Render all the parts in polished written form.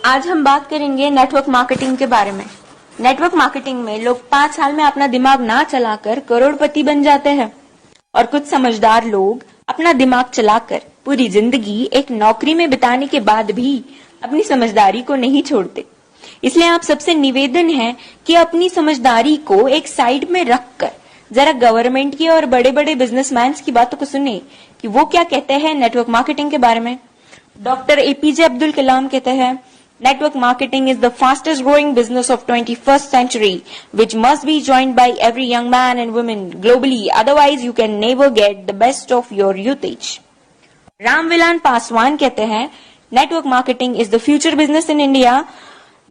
आज हम बात करेंगे नेटवर्क मार्केटिंग के बारे में। नेटवर्क मार्केटिंग में लोग 5 साल में अपना दिमाग ना चलाकर करोड़पति बन जाते हैं और कुछ समझदार लोग अपना दिमाग चलाकर पूरी जिंदगी एक नौकरी में बिताने के बाद भी अपनी समझदारी को नहीं छोड़ते। इसलिए आप सबसे निवेदन है कि अपनी समझदारी को एक साइड में रखकर जरा गवर्नमेंट की और बड़े बड़े बिजनेसमैन की बातों को सुने कि वो क्या कहते हैं नेटवर्क मार्केटिंग के बारे में। डॉक्टर एपीजे अब्दुल कलाम कहते हैं, Network marketing is the fastest growing business of 21st century, which must be joined by every young man and woman globally. Otherwise, you can never get the best of your usage. Ramvilas Paswan कहते हैं, Network marketing is the future business in India.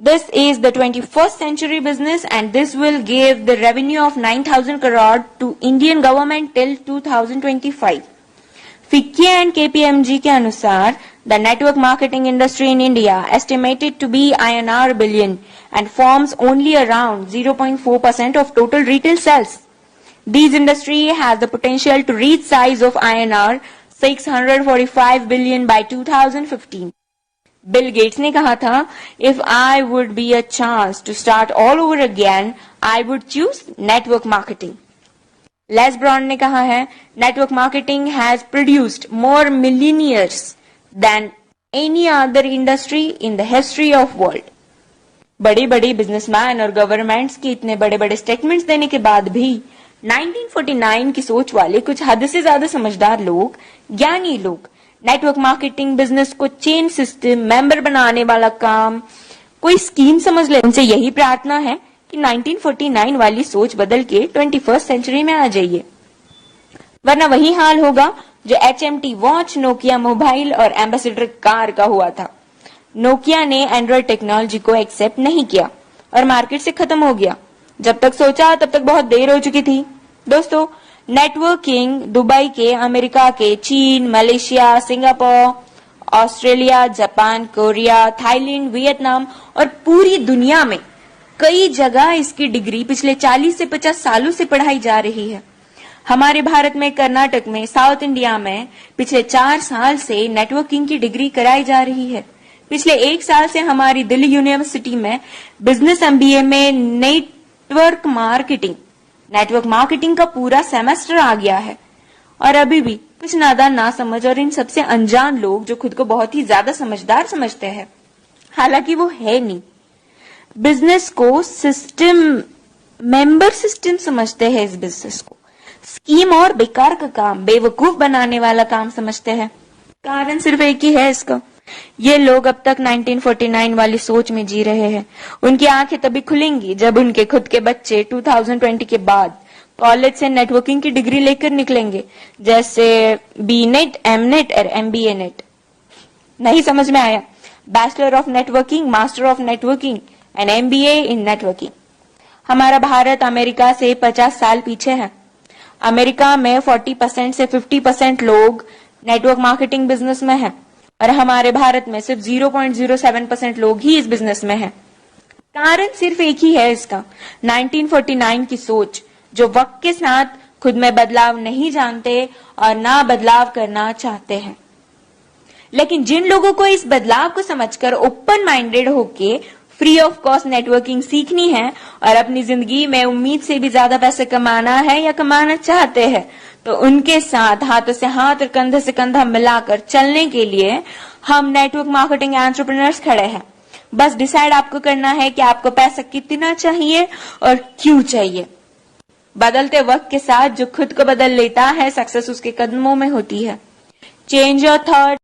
This is the 21st century business and this will give the revenue of 9,000 crore to Indian government till 2025. FICCI and KPMG के अनुसार the network marketing industry in India estimated to be INR billion and forms only around 0.4% of total retail sales. This industry has the potential to reach size of INR 645 billion by 2015. Bill Gates ने कहा था, if I would be a chance to start all over again, I would choose network marketing. Les Brown ने कहा है, network marketing has produced more millionaires than any other industry in the history of world. बड़े बड़े businessman और governments के इतने बड़े बड़े स्टेटमेंट्स देने के बाद भी 1949 की सोच वाले कुछ हद से ज्यादा समझदार लोग, ज्ञानी लोग नेटवर्क मार्केटिंग बिजनेस को चेन सिस्टम, मेंबर बनाने वाला काम कोई स्कीम समझ ले। उनसे यही प्रार्थना है कि 1949 वाली सोच बदल के 21st सेंचुरी में आ जाइए, वरना वही हाल होगा जो HMT वॉच, नोकिया मोबाइल और एम्बेसडर कार का हुआ था। नोकिया ने एंड्रॉइड टेक्नोलॉजी को एक्सेप्ट नहीं किया और मार्केट से खत्म हो गया। जब तक सोचा तब तक बहुत देर हो चुकी थी। दोस्तों, नेटवर्किंग दुबई के, अमेरिका के, चीन, Malaysia, Singapore, Australia, Japan, Korea, Thailand, Vietnam और पूरी दुनिया में कई जगह इसकी डिग्री पिछले 40 से 50 सालों से पढ़ाई जा रही है। हमारे भारत में, कर्नाटक में, साउथ इंडिया में पिछले 4 साल से नेटवर्किंग की डिग्री कराई जा रही है। पिछले 1 साल से हमारी दिल्ली यूनिवर्सिटी में बिजनेस MBA में नेटवर्क मार्केटिंग का पूरा सेमेस्टर आ गया है। और अभी भी कुछ नादान, ना समझ और इन सबसे अनजान लोग जो खुद को बहुत ही ज्यादा समझदार समझते हैं, हालांकि वो है नहीं, बिजनेस को सिस्टम, मेंबर सिस्टम समझते हैं। इस बिजनेस को स्कीम और बेकार का काम, बेवकूफ बनाने वाला काम समझते हैं। कारण सिर्फ एक ही है इसका, ये लोग अब तक 1949 वाली सोच में जी रहे हैं। उनकी आंखें तभी खुलेंगी जब उनके खुद के बच्चे 2020 के बाद कॉलेज से नेटवर्किंग की डिग्री लेकर निकलेंगे, जैसे BNet, MNet और MBA नेट। नहीं समझ में आया? Bachelor of networking, master of networking and MBA in networking. हमारा भारत अमेरिका से 50 साल पीछे है। अमेरिका में 40% से 50% लोग नेटवर्क मार्केटिंग बिजनेस में हैं और हमारे भारत में सिर्फ 0.07% लोग ही इस बिजनेस में हैं। कारण सिर्फ एक ही है इसका, 1949 की सोच, जो वक्त के साथ खुद में बदलाव नहीं जानते और ना बदलाव करना चाहते हैं। लेकिन जिन लोगों को इस बदलाव को समझकर ओपन माइंडेड होके फ्री ऑफ कॉस्ट नेटवर्किंग सीखनी है और अपनी जिंदगी में उम्मीद से भी ज्यादा पैसे कमाना है या कमाना चाहते हैं, तो उनके साथ हाथों से हाथ और कंधे से कंधा मिलाकर चलने के लिए हम नेटवर्क मार्केटिंग एंटरप्रेन्योर्स खड़े हैं। बस डिसाइड आपको करना है कि आपको पैसा कितना चाहिए और क्यों चाहिए। बदलते वक्त के साथ जो खुद को बदल लेता है, सक्सेस उसके कदमों में होती है। Change your thought,